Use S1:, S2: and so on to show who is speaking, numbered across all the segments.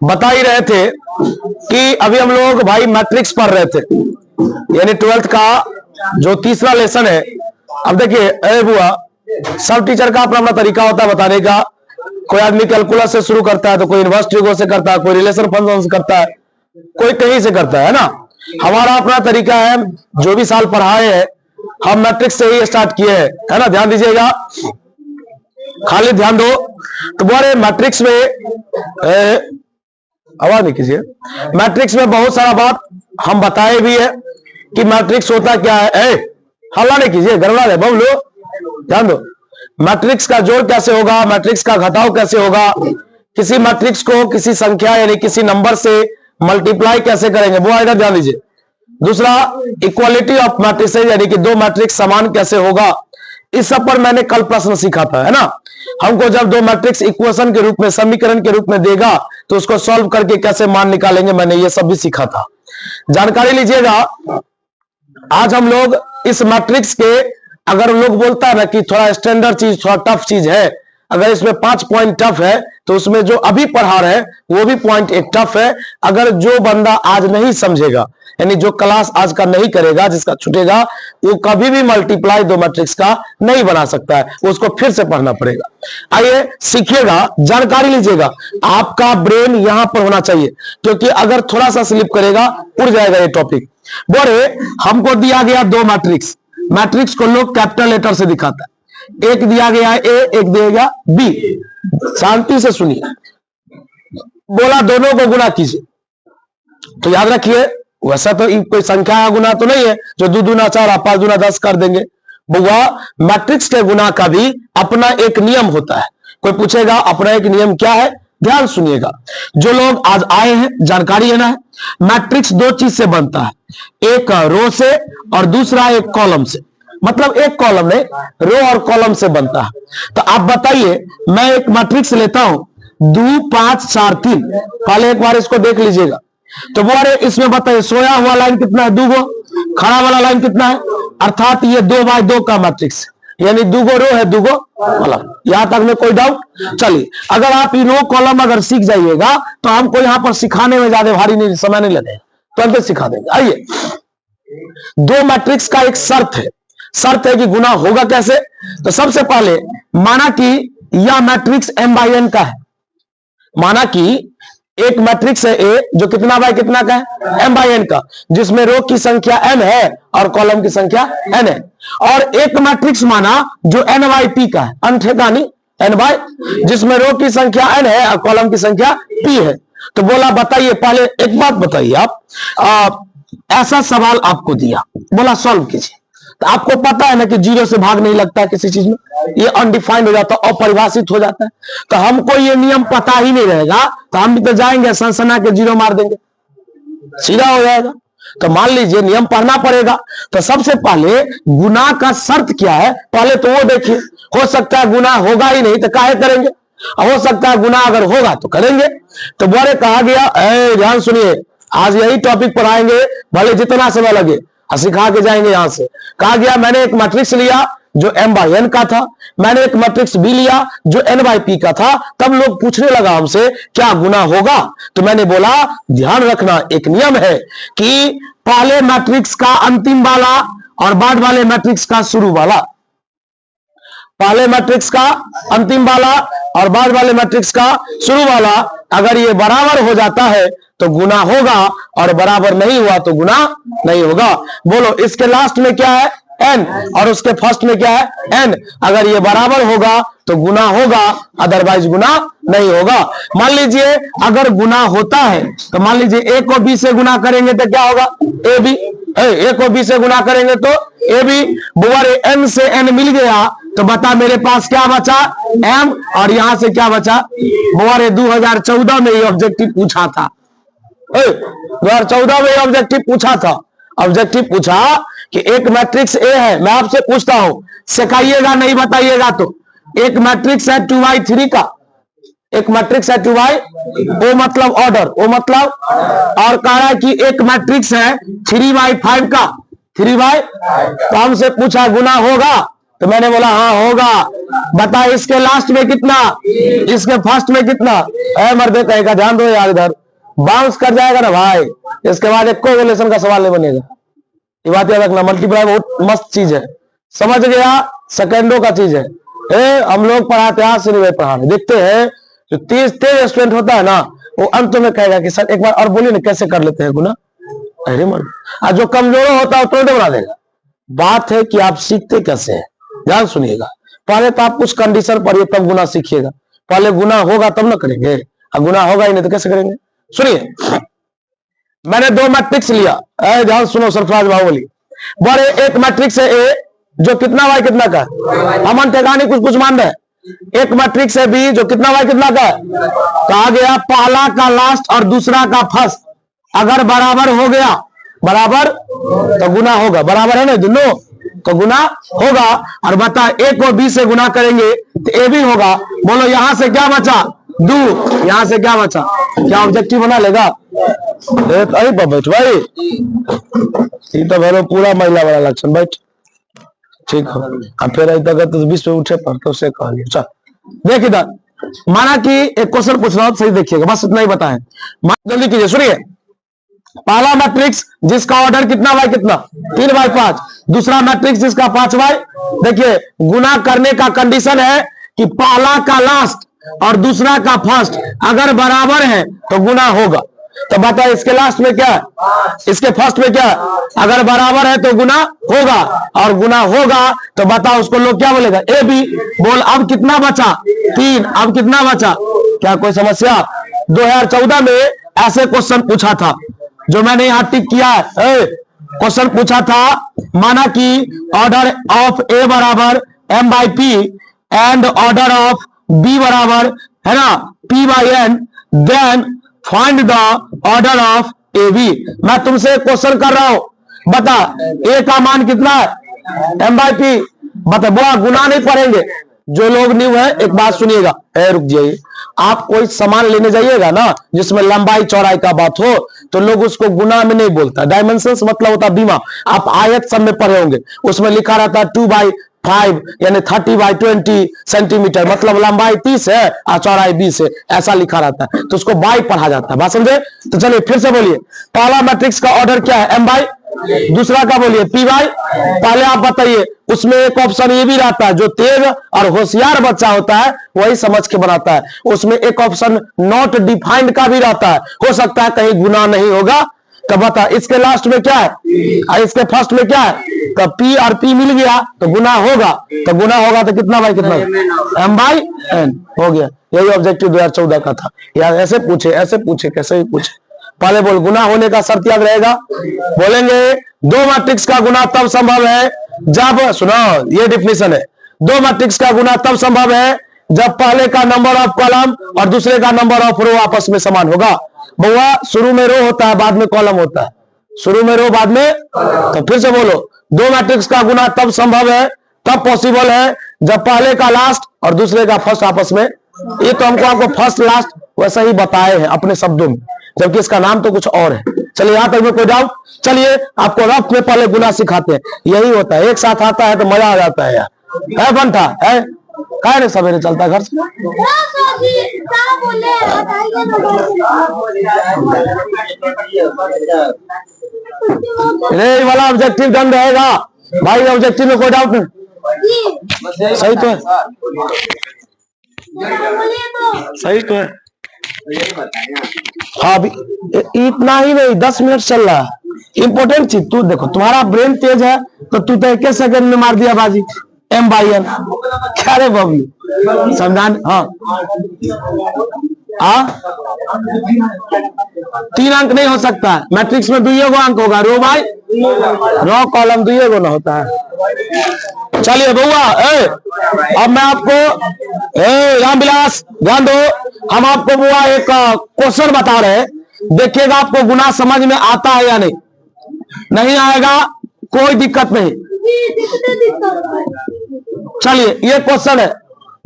S1: बता ही रहे थे कि अभी हम लोग भाई मैट्रिक्स पढ़ रहे थे, यानी 12th का जो तीसरा लेसन है। अब देखिए अरे बुआ, सब टीचर का अपना अपना तरीका होता है बताने का। कोई आदमी कैलकुलस से शुरू करता है, तो कोई इनवर्स ट्रिगो से करता है, कोई रिलेशन फंक्शन से करता है, कोई कहीं से करता है ना। हमारा अपना तरीका है, जो भी साल पढ़ाए हैं हम मैट्रिक्स से ही स्टार्ट किए हैं, है ना। ध्यान दीजिएगा, खाली ध्यान दो। तो बोले मैट्रिक्स में आवाज नहीं कीजिए। मैट्रिक्स में बहुत सारा बात हम बताए भी है कि मैट्रिक्स होता क्या है। हल्ला नहीं कीजिए, गड़बड़ा है बबलू, ध्यान दो। मैट्रिक्स का जोड़ कैसे होगा, मैट्रिक्स का घटाव कैसे होगा, किसी मैट्रिक्स को किसी संख्या यानी किसी नंबर से मल्टीप्लाई कैसे करेंगे, वो आएगा, ध्यान दीजिए। दूसरा, इक्वालिटी ऑफ मैट्रिक्स यानी कि दो मैट्रिक्स समान कैसे होगा, इस सब पर मैंने कल प्रश्न सीखा था, है ना। हमको जब दो मैट्रिक्स इक्वेशन के रूप में, समीकरण के रूप में देगा तो उसको सॉल्व करके कैसे मान निकालेंगे, मैंने ये सब भी सीखा था। जानकारी लीजिएगा। आज हम लोग इस मैट्रिक्स के, अगर लोग बोलता है ना कि थोड़ा स्टैंडर्ड चीज, थोड़ा टफ चीज है, अगर इसमें 5 पॉइंट टफ है तो उसमें जो अभी पढ़ा रहे वो भी पॉइंट एक टफ है। अगर जो बंदा आज नहीं समझेगा, यानी जो क्लास आज का नहीं करेगा, जिसका छूटेगा, वो कभी भी मल्टीप्लाई दो मैट्रिक्स का नहीं बना सकता है, उसको फिर से पढ़ना पड़ेगा। आइए सीखिएगा, जानकारी लीजिएगा। आपका ब्रेन यहां पर होना चाहिए, क्योंकि अगर थोड़ा सा स्लिप करेगा उड़ जाएगा ये टॉपिक। बोले हमको दिया गया दो मैट्रिक्स, मैट्रिक्स को लोग कैपिटल लेटर से दिखाता है। एक दिया गया है ए, एक दिया गया बी। शांति से सुनिए। बोला दोनों को गुणा कीजिए, तो याद रखिए वैसा तो कोई संख्या का गुना तो नहीं है जो 2 दूना 4 और 5 दूना 10 कर देंगे। बुआ, मैट्रिक्स के गुना का भी अपना एक नियम होता है। कोई पूछेगा अपना एक नियम क्या है, ध्यान सुनिएगा। जो लोग आज आए हैं, जानकारी लेना है। मैट्रिक्स दो चीज से बनता है, एक रो से और दूसरा एक कॉलम से। मतलब एक कॉलम नहीं, रो और कॉलम से बनता है। तो आप बताइए, मैं एक मैट्रिक्स लेता हूं 2 5 4 3, पहले एक बार इसको देख लीजिएगा। तो वो अरे इसमें बताइए सोया हुआ लाइन कितना है, 2 गो, खड़ा वाला लाइन कितना है, अर्थात ये 2 बाय 2 का मैट्रिक्स, यानी 2 गो रो है 2 गो कॉलम। यहां तक में कोई डाउट? चलिए, अगर आप ये रो कॉलम अगर सीख जाइएगा तो हमको यहां पर सिखाने में ज्यादा भारी नहीं, समय नहीं लगेगा, तुरंत सिखा देंगे। आइए, दो मैट्रिक्स का एक शर्त है कि गुना होगा कैसे। तो सबसे पहले माना कि यह मैट्रिक्स m बाई n का है। माना कि एक मैट्रिक्स है ए जो कितना बाय कितना का है, m बाई n का, जिसमें रो की संख्या n है और कॉलम की संख्या n है। और एक मैट्रिक्स माना जो n बाई p का है, अनठेकानी n बाय, जिसमें रो की संख्या n है और कॉलम की संख्या p है। तो बोला बताइए, पहले एक बात बताइए आप, ऐसा सवाल आपको दिया, बोला सॉल्व कीजिए। तो आपको पता है ना कि 0 से भाग नहीं लगता है किसी चीज में, ये अनडिफाइंड हो जाता है, अपरिभाषित हो जाता है। तो हमको ये नियम पता ही नहीं रहेगा तो हम भी तो जाएंगे सनसना के 0 मार देंगे, सीधा हो जाएगा। तो मान लीजिए नियम पढ़ना पड़ेगा। तो सबसे पहले गुना का शर्त क्या है, पहले तो वो देखिए। हो सकता है गुना होगा ही नहीं तो काहे करेंगे, हो सकता है गुना अगर होगा तो करेंगे। तो बोले कहा गया, ध्यान सुनिए, आज यही टॉपिक पढ़ाएंगे, भले जितना समय लगे सिखा के जाएंगे। यहां से कहा गया मैंने एक मैट्रिक्स लिया जो m बाई n का था, मैंने एक मैट्रिक्स b लिया जो n बाई p का था। तब लोग पूछने लगा हमसे क्या गुना होगा, तो मैंने बोला ध्यान रखना, एक नियम है कि पहले मैट्रिक्स का अंतिम वाला और बाद वाले मैट्रिक्स का शुरू वाला, पहले मैट्रिक्स का अंतिम वाला और बाद वाले मैट्रिक्स का शुरू वाला अगर ये बराबर हो जाता है तो गुना होगा, और बराबर नहीं हुआ तो गुना नहीं होगा। बोलो इसके लास्ट में क्या है, n, और उसके फर्स्ट में क्या है, n। अगर ये बराबर होगा तो गुना होगा, अदरवाइज गुना नहीं होगा। मान लीजिए अगर गुना होता है तो मान लीजिए a को b से गुना करेंगे तो क्या होगा, ab। a को b से गुना करेंगे तो ab। बुआरे n से n मिल गया तो बता मेरे पास क्या बचा, m, और यहां से क्या बचा। बुआरे 2014 में ये ऑब्जेक्टिव पूछा था, 2014 में ऑब्जेक्टिव पूछा था। ऑब्जेक्टिव पूछा कि एक मैट्रिक्स ए है, मैं आपसे पूछता हूं, सिखाइएगा नहीं बताइएगा तो। एक मैट्रिक्स है 2/3 का, एक मैट्रिक्स है 2/, ओ मतलब ऑर्डर, ओ मतलब, और कह रहा है कि एक मैट्रिक्स है 3/5 का, 3/, तो हमसे पूछा गुना होगा, तो मैंने बोला हाँ होगा। बता इसके लास्ट में कितना, इसके फर्स्ट में कितना। मर्दे कहेगा ध्यान दो यार, इधर बाउंस कर जाएगा ना भाई, इसके बाद एक कोरिलेशन का सवाल नहीं बनेगा। ये बात याद रखना, मल्टीप्लाई बहुत मस्त चीज है, समझ गया, सेकंडों का चीज है। हम लोग पढ़ाते हैं से नहीं पढ़ाने, देखते हैं जो तेज स्टूडेंट होता है ना, वो अंत में कहेगा कि सर एक बार और बोलिए ना कैसे कर लेते हैं गुना। अरे मर्द, और जो कमजोर होता है तुरंत बना देगा। बात है कि आप सीखते कैसे हैं, ध्यान सुनिएगा। पहले तो आप कुछ कंडीशन पढ़िए तब गुना सीखिएगा। पहले गुना होगा तब ना करेंगे, और गुना होगा ही नहीं तो कैसे करेंगे। सुनिए, मैंने दो मैट्रिक्स लिया, ध्यान सुनो सरफराज बाहुबली। बड़े एक मैट्रिक्स है ए जो कितना वाई कितना का, अमन टेकानी कुछ कुछ मान रहे। एक मैट्रिक्स है बी जो कितना वाई कितना का, कहा गया पहला का लास्ट और दूसरा का फर्स्ट अगर बराबर हो गया, बराबर तो गुना होगा, बराबर है ना दोनों तो गुना होगा। और बता ए को बी से गुना करेंगे तो ए भी होगा। बोलो यहां से क्या बचा, दो, यहां से क्या बचा, क्या ऑब्जेक्टिव बना लेगा। बैठ भाई, तो भरो पूरा महिला वाला लक्षण, बैठ ठीक है। अब फिर तो 20 पे उठे पर तो से कह लिया। चल देख इधर, माना कि एक क्वेश्चन पूछ रहा हूं, सही देखिएगा, बस इतना ही बताएं, जल्दी कीजिए। सुनिए, पहला मैट्रिक्स जिसका ऑर्डर कितना बाय कितना 3/5, दूसरा मैट्रिक्स जिसका 5/, देखिए गुना करने का कंडीशन है कि पहला का लास्ट और दूसरा का फर्स्ट अगर बराबर है तो गुना होगा। तो बता इसके लास्ट में क्या है, इसके फर्स्ट में क्या है, अगर बराबर है तो गुना होगा, और गुना होगा तो बता उसको लोग क्या बोलेगा, ए बी। बोल अब कितना बचा 3, अब कितना बचा, क्या कोई समस्या। 2014 में ऐसे क्वेश्चन पूछा था जो मैंने यहां टिक किया है। क्वेश्चन पूछा था, माना कि ऑर्डर ऑफ ए बराबर m/p and order of B बराबर है ना p/n, then find the order of A B. मैं तुमसे क्वेश्चन कर रहा हूं, बता ए का मान कितना है m/p, बता। बोला गुना नहीं पढ़ेंगे। जो लोग न्यू है एक बात सुनिएगा, रुक जाइए। आप कोई सामान लेने जाइएगा ना जिसमें लंबाई चौड़ाई का बात हो तो लोग उसको गुना में नहीं बोलता। डायमेंशंस मतलब होता है बीमा, आप आयत सब में पढ़े होंगे, उसमें लिखा रहता है 2/5 यानी 30/20 सेंटीमीटर, मतलब लंबाई 30 है और चौड़ाई 20 है, ऐसा लिखा रहता है, तो उसको बाई पढ़ा जाता है। बात समझे। तो चलिए फिर से बोलिए, पहला मैट्रिक्स का ऑर्डर क्या है m/, दूसरा का बोलिए p/। पहले आप बताइए, उसमें एक ऑप्शन ये भी रहता है, जो तेज और होशियार बच्चा होता है वही समझ के बनाता है, उसमें एक ऑप्शन नॉट डिफाइंड का भी रहता है, हो सकता है कहीं गुना नहीं होगा। तो बता इसके लास्ट में क्या है और इसके फर्स्ट में क्या है, तो p और p मिल गया तो गुना होगा, तो गुना होगा तो कितना बाई कितना m/n हो गया। यही ऑब्जेक्टिव 2014 का था यार। ऐसे पूछे कैसे भी पूछे। पहले बोल गुना होने का शर्त याद रहेगा, बोलेंगे दो मैट्रिक्स का गुना तब संभव है जब, सुनो ये डिफिनेशन है, दो मैट्रिक्स का गुना तब संभव है जब पहले का नंबर ऑफ कॉलम और दूसरे का नंबर ऑफ रो आपस में समान होगा। बउआ शुरू में रो होता है बाद में कॉलम होता है, शुरू में रो बाद में। तो फिर से बोलो, दो मैट्रिक्स का गुना तब संभव है, तब पॉसिबल है जब पहले का लास्ट और दूसरे का फर्स्ट आपस में। ये तो आपको फर्स्ट लास्ट वैसा ही बताए हैं अपने शब्दों में, जबकि इसका नाम तो कुछ और है। चलिए यहां तक में कोई डाउट। चलिए आपको रफ में पहले गुना सिखाते हैं, यही होता है, एक साथ आता है तो मजा आ जाता है यार। है बनता है क्या नहीं सवेरे चलता घर से। ये वाला ऑब्जेक्टिव डन रहेगा भाई, ऑब्जेक्टिव में कोई डाउट नहीं। सही तो है, सही तो है। हाँ अभी इतना ही नहीं, 10 मिनट चल रहा है। इंपॉर्टेंट चीज तू देखो, तुम्हारा ब्रेन तेज है तो तू तो 1 सेकंड में मार दिया बाजी m/n। क्या रे बबलू समझान। हाँ 3 अंक नहीं हो सकता है, मैट्रिक्स में 2 अंक होगा, रो बाई रो कॉलम 2 ना होता है। चलिए बउआ अब मैं आपको रामविलास ध्यान दो, हम आपको बुआ एक क्वेश्चन बता रहे हैं, देखिएगा आपको गुना समझ में आता है या नहीं। नहीं आएगा कोई दिक्कत नहीं। चलिए ये क्वेश्चन है,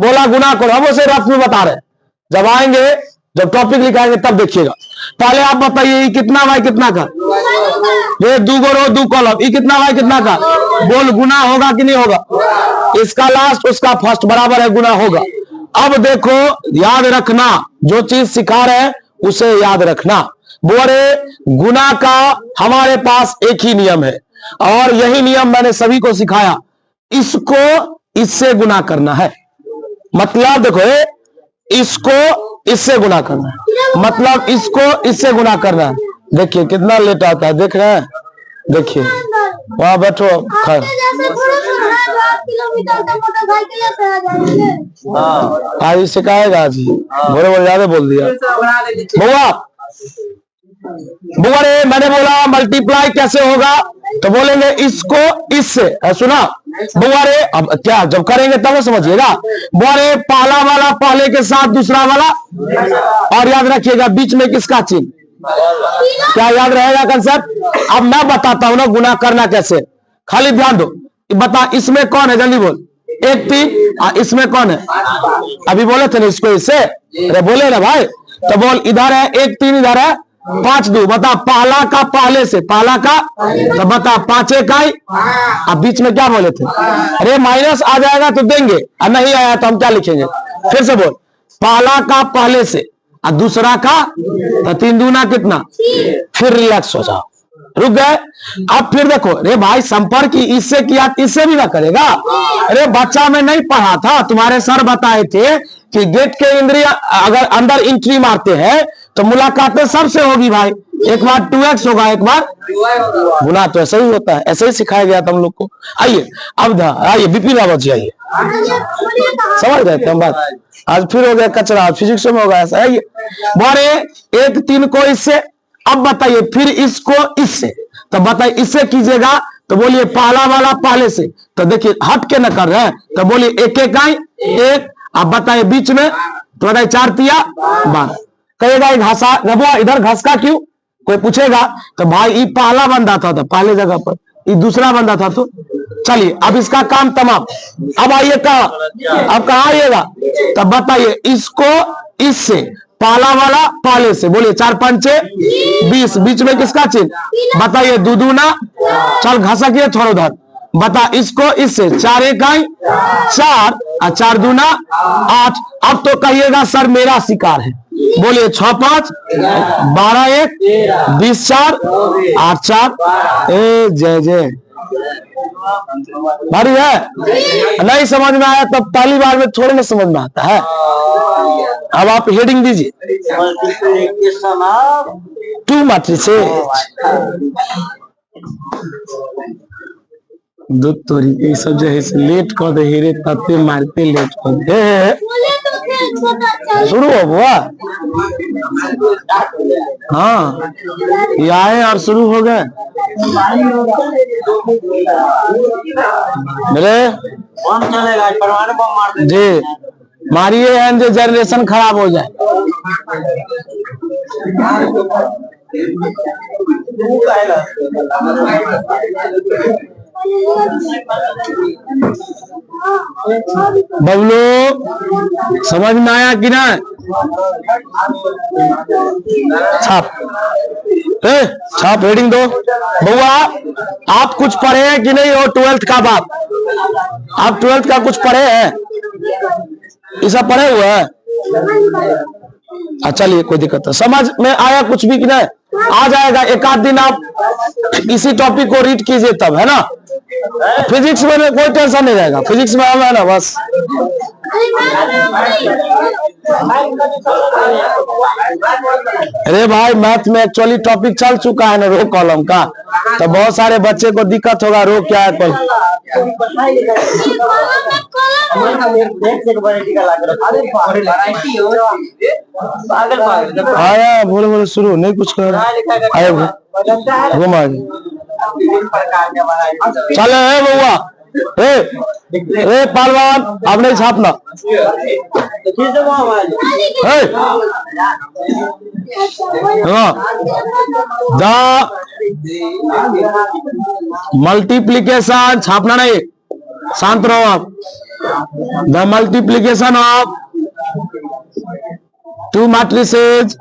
S1: बोला गुना करो, हम उसे रफ में बता रहे हैं, जब आएंगे जब टॉपिक लिखाएंगे तब देखिएगा। पहले आप बताइए ये कितना बाय कितना का, ये 2 गो रो 2 कॉलम, ये कितना बाय कितना का, बोल गुना होगा कि नहीं होगा। इसका लास्ट उसका फर्स्ट बराबर है, गुना होगा। अब देखो याद रखना, जो चीज सिखा रहे हैं उसे याद रखना। बोरे गुना का हमारे पास एक ही नियम है और यही नियम मैंने सभी को सिखाया, इसको इससे गुना करना है। मतलब देखो इसको इससे गुना करना है, मतलब इसको इससे गुना करना है। देखिए कितना लेट आता है, देख रहे हैं, देखिए वहां बैठो खैर। आज सिखाएगा, आज बोले बोले ज्यादा बोल दिया। बुआ बुआ रे मैंने बोला मल्टीप्लाई कैसे होगा, तो बोलेंगे इसको इससे, सुना बुआ रे। अब क्या जब करेंगे तब समझिएगा। बुआ रे पहला वाला पहले के साथ दूसरा वाला, और याद रखिएगा बीच में किसका चिन्ह, क्या याद रहेगा कंसेप्ट। अब मैं बताता हूं ना गुना करना कैसे, खाली ध्यान दो। बता इसमें कौन है, जल्दी बोल। 1 3, इसमें कौन है, अभी बोले थे ना इसको इससे, अरे बोले ना भाई, तो बोल इधर है 1 3, इधर है 5 2। बता पहला का पहले से, पहला का, तो बता 5 इकाई। अब बीच में क्या बोले थे, अरे माइनस आ जाएगा तो देंगे, और नहीं आया तो हम क्या लिखेंगे। फिर से बोल, पहला का पहले से और दूसरा का, तो 3 दूना कितना। फिर रिलैक्स हो जाओ, रुक गए। अब फिर देखो, अरे भाई संपर्क इससे किया इससे भी ना करेगा। अरे बच्चा में नहीं पढ़ा था, तुम्हारे सर बताए थे कि गेट के इंद्रिय अगर अंदर एंट्री मारते हैं तो मुलाकातें सबसे होगी भाई। एक बार 2x होगा, एक बार गुना, तो ऐसा ही होता है, ऐसे ही सिखाया गया था हम लोग को। आइए अब आइए बिपिन रावत जी आइए, समझ गए थे हम बात। आज फिर हो गया कचरा, फिजिक्स में होगा ऐसा। आइए बोले 1 3 को इससे, अब बताइए फिर इसको इससे, तो बताइए इससे कीजिएगा तो बोलिए पहला वाला पहले से, तो देखिए हट के न कर रहे हैं, तो बोलिए 1 इकाई 1। अब बताइए बीच में, तो बताइए 4 तिया 12। कहेगा घासा रबुआ इधर घसका क्यों, कोई पूछेगा, तो भाई ये पहला बंदा था, तो पहले जगह पर ये दूसरा बंदा था। तो चलिए अब इसका काम तमाम। अब आइए कहा, अब कहा आइएगा, तब बताइए इसको इससे, पहला वाला पहले से, बोलिए 4 5 20, बीच में किसका चिन्ह, बताइए 2 दूना, चल घसकिए थोड़ा उधर, बता इसको इससे, 4 इकाई 4 और 4 दूना 8। अब तो कहिएगा सर मेरा शिकार है, बोलिए 6 5 12 1 20 4 8 4। ए जय जय, भारी है, नहीं समझ में आया तो पहली बार में थोड़ी ना समझ में आता है। अब आप हेडिंग दीजिए, 2 मैट्रिसेस। दो तोरी ये सब जो है लेट कर दे, हेरे तत्ते मारते लेट कर दे। शुरू हो बुआ, हाँ ये आए और शुरू हो गए मेरे जी। मारिए एंड जनरेशन खराब हो जाए। बबलू समझ में आया कि ना, छाप छाप हेडिंग दो। बउआ आप कुछ पढ़े हैं कि नहीं हो, 12th का बाप, आप 12th का कुछ पढ़े हैं, ये सब पढ़े हुए हैं। चलिए कोई दिक्कत नहीं, समझ में आया कुछ भी कि नहीं, आ जाएगा। एक आध दिन आप इसी टॉपिक को रीड कीजिए तब, है ना। फिजिक्स में कोई टेंशन नहीं रहेगा, फिजिक्स में हम है ना बस। अरे भाई मैथ में एक्चुअली टॉपिक चल चुका है ना रो कॉलम का, तो बहुत सारे बच्चे को दिक्कत होगा रो क्या है कल। आया बोले बोले शुरू नहीं कुछ कर आए घुमा चले है बउआ। ए पहलवान अब नहीं छापना, मल्टीप्लीकेशन छापना नहीं, शांत रहो आप। The multiplication of 2 matrices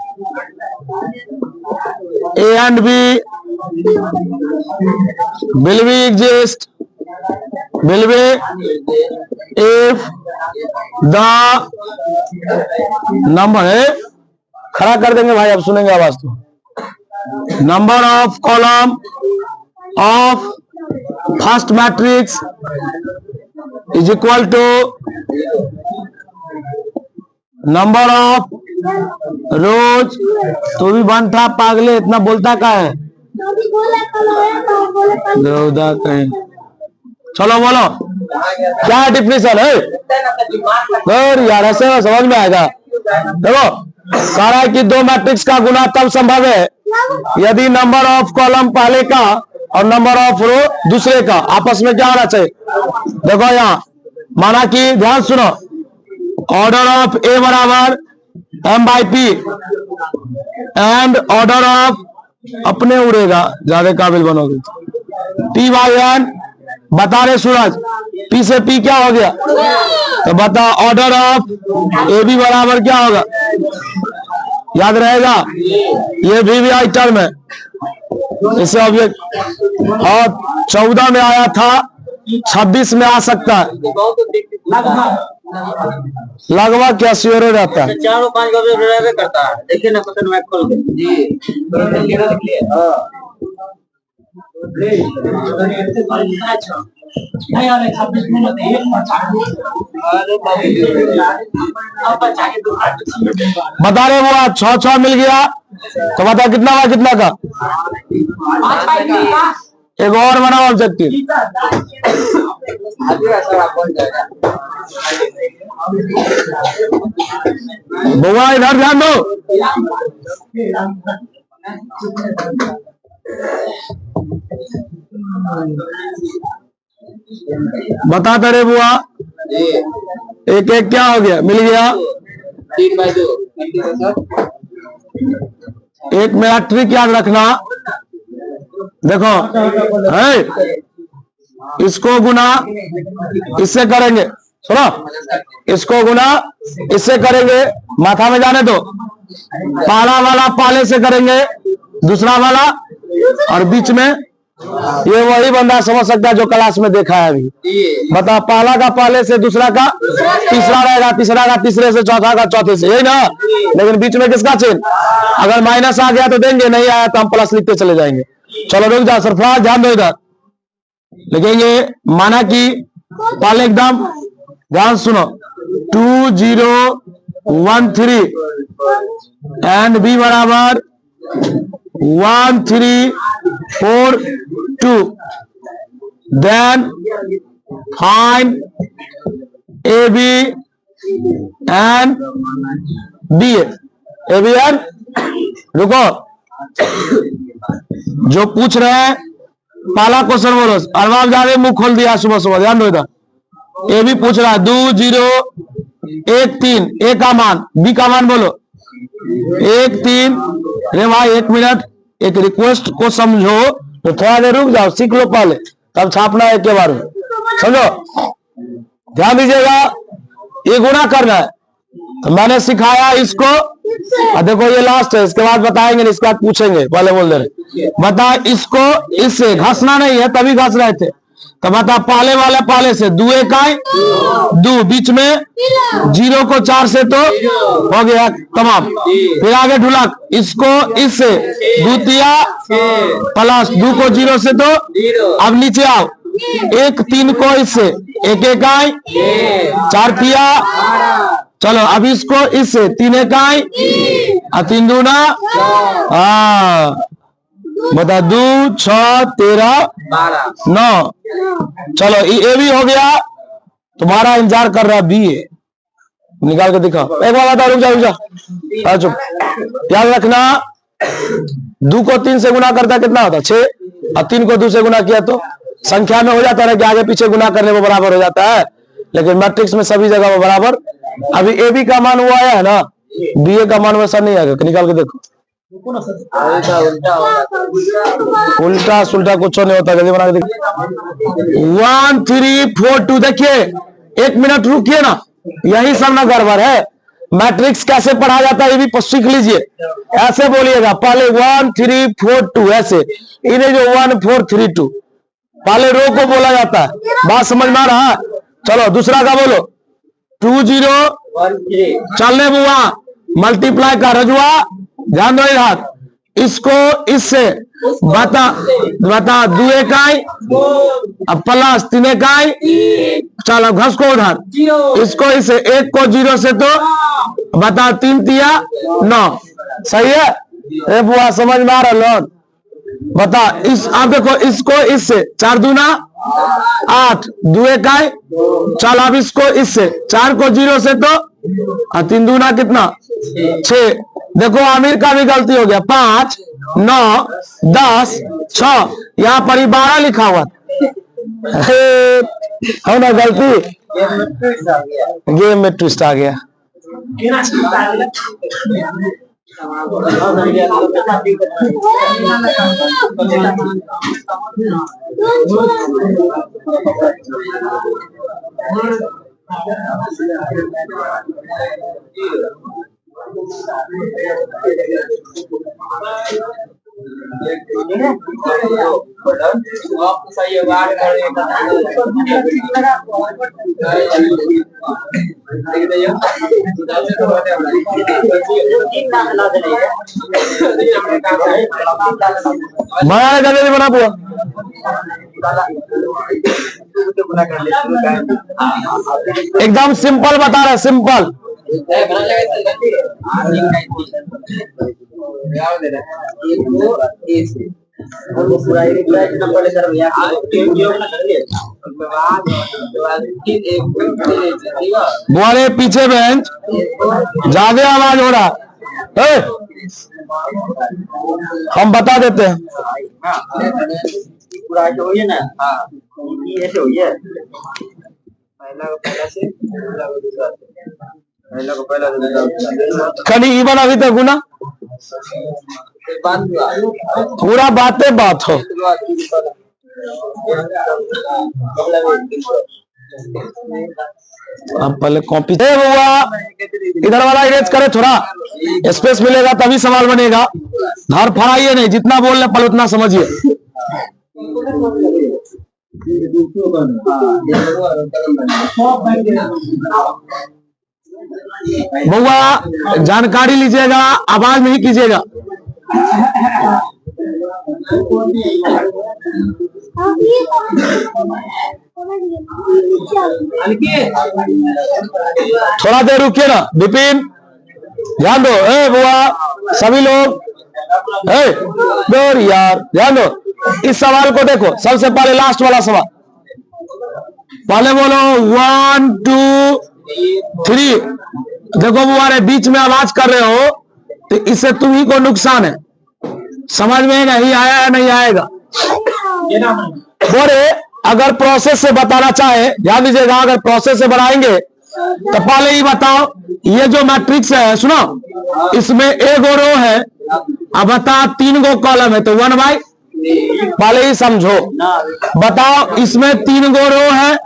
S1: A and B will be exist will be if the number है, खड़ा कर देंगे भाई, अब सुनेंगे आवाज तो। Number of column of first matrix is equal to number of rows. तो भी बनता पागले, इतना बोलता का है, कहीं। चलो बोलो क्या डिफिनेशन है यार, ऐसे समझ में आएगा। देखो सारा है कि दो मैट्रिक्स का गुना तब संभव है यदि नंबर ऑफ कॉलम पहले का और नंबर ऑफ रो दूसरे का आपस में क्या होना चाहिए। देखो यहाँ माना कि ध्यान सुनो, ऑर्डर ऑफ ए बराबर m by p and order of, अपने उड़ेगा ज्यादा काबिल बनोगे, टी बाई एन। बता रहे सूरज पी से पी क्या हो गया, तो बता ऑर्डर ऑफ ए बी बराबर क्या होगा, याद रहेगा। ये भी आइटम है, इसे ऑब्जेक्ट और 14 में आया था, 26 में आ सकता है, लगभग क्या श्योर हो जाता है।
S2: 4 और 5 करता है, देखिए ना क्वेश्चन में खोल के जी
S1: बता रहे वो 6 मिल गया, तो बता कितना हुआ, कितना का। एक और बनाओ ऑब्जेक्टिव, बुआ इधर ध्यान दो। बताते रे बुआ, एक एक क्या हो गया, मिल गया
S2: 3/2।
S1: एक मेरा ट्रिक याद रखना, देखो है इसको गुना इससे करेंगे, सुनो इसको गुना इससे करेंगे, माथा में जाने दो, पहला वाला पाले से करेंगे, दूसरा वाला और बीच में ये वही बंदा समझ सकता है जो क्लास में देखा है अभी। बता पहला का पहले से, दूसरा का तीसरा रहेगा, तीसरा का तीसरे से, चौथा का चौथे से, यही ना। लेकिन बीच में किसका चिन्ह, अगर माइनस आ गया तो देंगे, नहीं आया तो हम प्लस लिखते चले जाएंगे। चलो रुक जाओ सरफराज, ध्यान दो इधर लिखेंगे। माना कि पहले एकदम ध्यान सुनो 2013 एंड बी बराबर 1342, then find AB and BA। AB and रुको, जो पूछ रहे हैं पहला क्वेश्चन बोलो, अरबाब जावे मुंह खोल दिया सुबह सुबह, ध्यान दो इधर। ए भी पूछ रहा है 2013, ए का मान, बी का मान बोलो 13। अरे भाई एक मिनट, एक रिक्वेस्ट को समझो तो थोड़ा देर रुक जाओ, सीख लो पहले, तब छापना है के बारे में, समझो ध्यान दीजिएगा। ये गुणा करना है तो मैंने सिखाया इसको, और देखो ये लास्ट है, इसके बाद बताएंगे, इसके बाद पूछेंगे, पहले बोल दे रहे बता इसको इससे घसना नहीं है, तभी घस रहे थे। तो बता पहले वाले पहले से 2 इकाई 2, बीच में 0 को 4 से तो हो गया तमाम। फिर आगे ढुलक इसको इससे, 2 तिया प्लस 2 को 0 से तो, अब नीचे आओ 1 3 को इससे 1 इकाई 4 तिया, चलो अब इसको इससे 3 इकाई और 3 दूना, बता 2 6 13 9। चलो ये भी हो गया, तुम्हारा इंतजार कर रहा है बी ए, निकाल के दिखा। एक बार बता, रुक जा चुप, याद रखना 2 को 3 से गुना करता कितना होता 6, और 3 को 2 से गुना किया तो संख्या में हो जाता है कि आगे पीछे गुना करने में बराबर हो जाता है, लेकिन मैट्रिक्स में सभी जगह वो बराबर। अभी ए बी का मान वो आया है ना, बी ए का मान वैसा नहीं आएगा, निकाल के देखो। उल्टा सुल्टा कुछ नहीं होता, जल्दी बना के देखो। 1 3 4 2, देखिए 1 मिनट रुकिए ना, यही सब ना गड़बड़ है। मैट्रिक्स कैसे पढ़ा जाता है ये भी सीख लीजिए। ऐसे बोलिएगा पहले 1 3 4 2 ऐसे, इन्हें जो 1 4 3 2 पहले रो को बोला जाता है। बात समझ में आ रहा है? चलो दूसरा का बोलो 2 0
S2: 1 3
S1: चलने बुआ मल्टीप्लाई का रजुआ ध्यान दो इधर, इसको इससे बता दो इकाई अब प्लस 3 इकाई, चलो घस को उधर, इसको इससे 1 को 0 से तो बता 3 तिया 9, सही है? ए बुआ समझ में आ रहा लोग? बता इस आप देखो इसको इससे 4 दूना 8 2 इकाई, चल अब इसको इससे 4 को 0 से तो 3 दूना कितना 6, देखो आमिर का भी गलती हो गया 5 9 10 6, यहाँ पर 12 लिखा हुआ है ना गलती, गेम में ट्विस्ट आ गया। बना बुआ एकदम सिंपल बता रहे, सिंपल। बुआरे पीछे बेंच ज्यादा आवाज हो रहा है, हम बता देते हैं। ऐसे हुई है खड़ी इवन अभी तक गुना पूरा बातें बात हो। अब पहले कॉपी हुआ इधर वाला इरेज करे, थोड़ा स्पेस मिलेगा तभी सवाल बनेगा। धार फराइए नहीं, जितना बोल रहे पहले उतना समझिए। बउआ जानकारी लीजिएगा, आवाज नहीं कीजिएगा। थोड़ा देर रुकिए ना विपिन, ध्यान दो। ए बुआ सभी लोग यार ध्यान दो, इस सवाल को देखो। सबसे पहले लास्ट वाला सवाल, पहले बोलो 1 2 3। देखो बुआ बीच में आवाज कर रहे हो तो इससे तुम्ही को नुकसान है, समझ में नहीं आया है नहीं आएगा। बोले अगर प्रोसेस से बताना चाहे, ध्यान दीजिएगा, अगर प्रोसेस से बनाएंगे तो पहले ही बताओ ये जो मैट्रिक्स है सुनो, इसमें एक गो रो है, अब बता 3 गो कॉलम है तो 1/, पहले ही समझो। बताओ इसमें 3 गो रो है,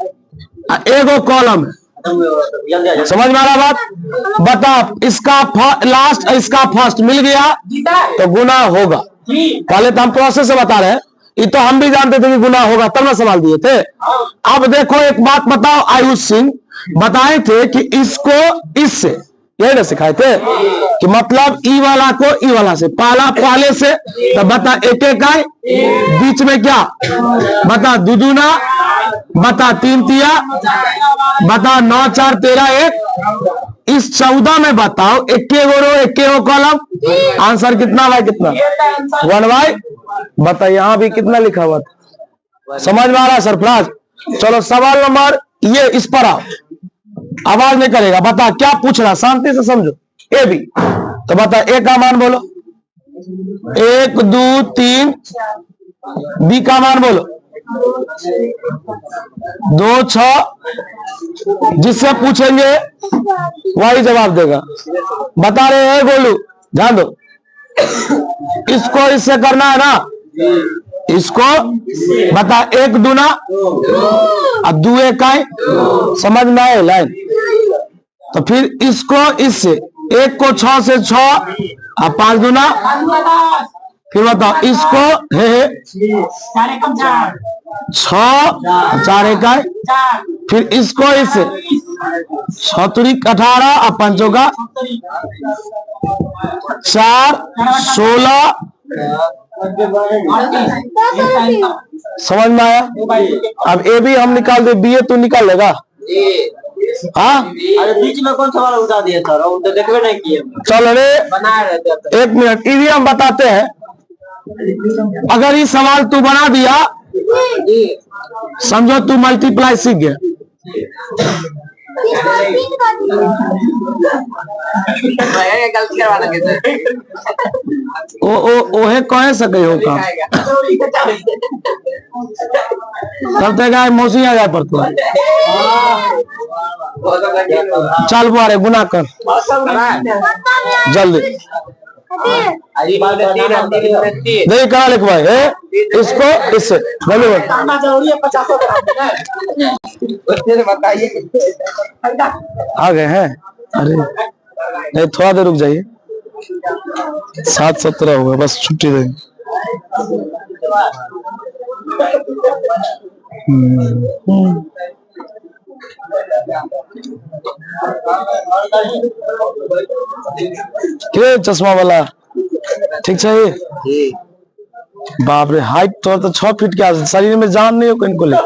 S1: 1 गो कॉलम है, समझ में आ रहा बात? बताओ इसका लास्ट इसका फर्स्ट मिल गया तो गुना होगा। पहले तो हम प्रोसेस से बता रहे हैं, ये तो हम भी जानते थे कि गुना होगा तब ना सवाल दिए थे। अब देखो एक बात बताओ, आयुष सिंह बताए थे कि इसको इससे, यही ना सिखाए थे कि मतलब ई वाला को ई वाला से, पहले से तो बता 1 इकाई, बीच में क्या बता 2 दूना, बता 3 तिया, बता 9 4 13 1। इस 14 में बताओ 1 गो रो 1 गो कॉलम, आंसर कितना भाई कितना 1/। बता यहाँ भी कितना लिखा हुआ था, समझ में आ रहा है सरफराज? चलो सवाल नंबर ये, इस पर आओ, आवाज नहीं करेगा। बता क्या पूछ रहा, शांति से समझो। ए बी तो बता ए का मान बोलो 1 2 3, बी का मान बोलो 2 6, जिससे पूछेंगे वही जवाब देगा। बता रहे हैं गोलू, ध्यान दो, इसको इससे करना है ना, इसको बता 1 दूना अब 2 इकाई, समझ में आए लाइन? तो फिर इसको इससे, एक को 6 से 6 और 5 दूना, फिर बताओ इसको है 6 4 इकाई, फिर इसको इससे 6 त्रिक 18 और 5 का 4 16। समझ में आया? अब ए भी हम निकाल दे, बी ए तू निकाल लेगा? हाँ,
S2: अरे बीच में कौन सवाल उठा दिया सर, हम तो देखबे नहीं किए।
S1: चल रे
S2: बनाए रहते हैं।
S1: 1 मिनट, ये भी हम बताते हैं। अगर ये सवाल तू बना दिया, समझो तू मल्टीप्लाई सीख गया।
S2: गलती करवा लगे सर।
S1: ओहे कह सके हो काम करते गए मौसी आ जाए पर तू चल बुआरे गुना कर जल्दी नहीं करा लिख भाई है इसको इससे बोलो आ गए हैं। अरे नहीं थोड़ा देर रुक जाइए, 7:17 हुआ, बस छुट्टी देंगे। क्या चश्मा वाला ठीक चाहिए? बाप रे, हाइट तो 6 फीट के आस, शरीर में जान नहीं हो इनको ले।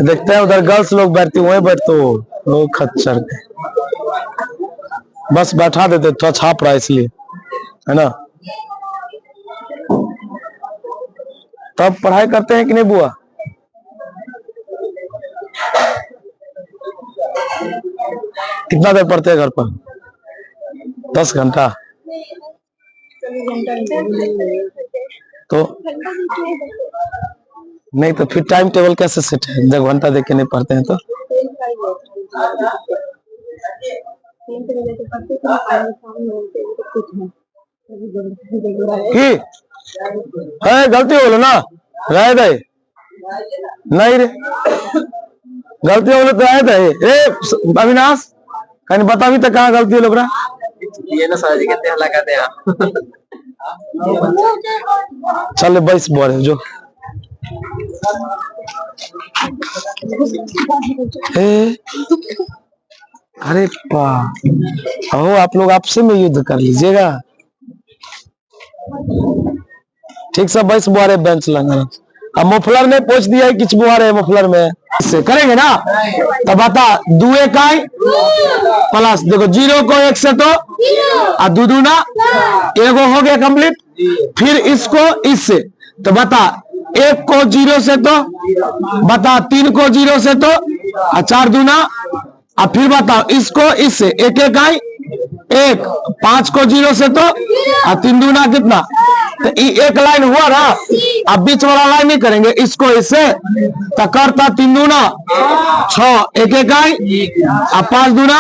S1: देखते हैं उधर गर्ल्स लोग बैठती हुए बैठते हो लोग खच्चर के, बस बैठा देते, थोड़ा छाप रहा है इसलिए, है ना? तब पढ़ाई करते हैं कि नहीं बुआ? कितना देर पढ़ते हैं घर पर? 10 घंटा। तो नहीं तो फिर टाइम टेबल कैसे सेट है जब घंटा देख के नहीं पढ़ते हैं? तो है गलती बोलो ना, रह दे नहीं रे, गलती बोलो तो रह दे। अविनाश कहीं बता भी तो कहाँ गलती है लोग
S2: ये ना सर जी कहते हैं लगाते हैं।
S1: चल 22 बोरे जो अरे पा आप लोग आपसे में युद्ध कर लीजिएगा। ठीक से 22 बुआरे बेंच लगा। अब मुफलर ने पूछ दिया है किस बुआरे मुफलर में इससे करेंगे ना, तो बता 2 इकाई प्लस देखो 0 को 1 से तो और 2 दूना एगो हो गया कंप्लीट। फिर इसको इससे तो बता 1 को 0 से तो बता 3 को 0 से तो और 4 दूना और फिर बताओ इसको इससे 1 इकाई 1 5 को 0 से तो और 3 दूना कितना, तो एक लाइन हुआ ना। अब बीच वाला लाइन नहीं करेंगे, इसको इससे तो करता 3 दूना 6 1 इकाई और 5 दूना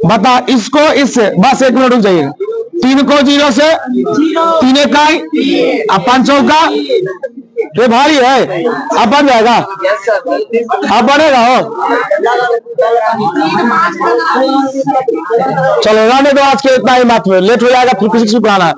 S1: बता इसको इससे, बस 1 मिनट रुक जाइएगा। 3 को 0 से 3 इकाई और 5 चौका, ये भारी है, अब बन जाएगा, अब बनेगा हो। चलो रहने दो आज के इतना ही, बात में लेट हो जाएगा फिर किसी से पढ़ाना।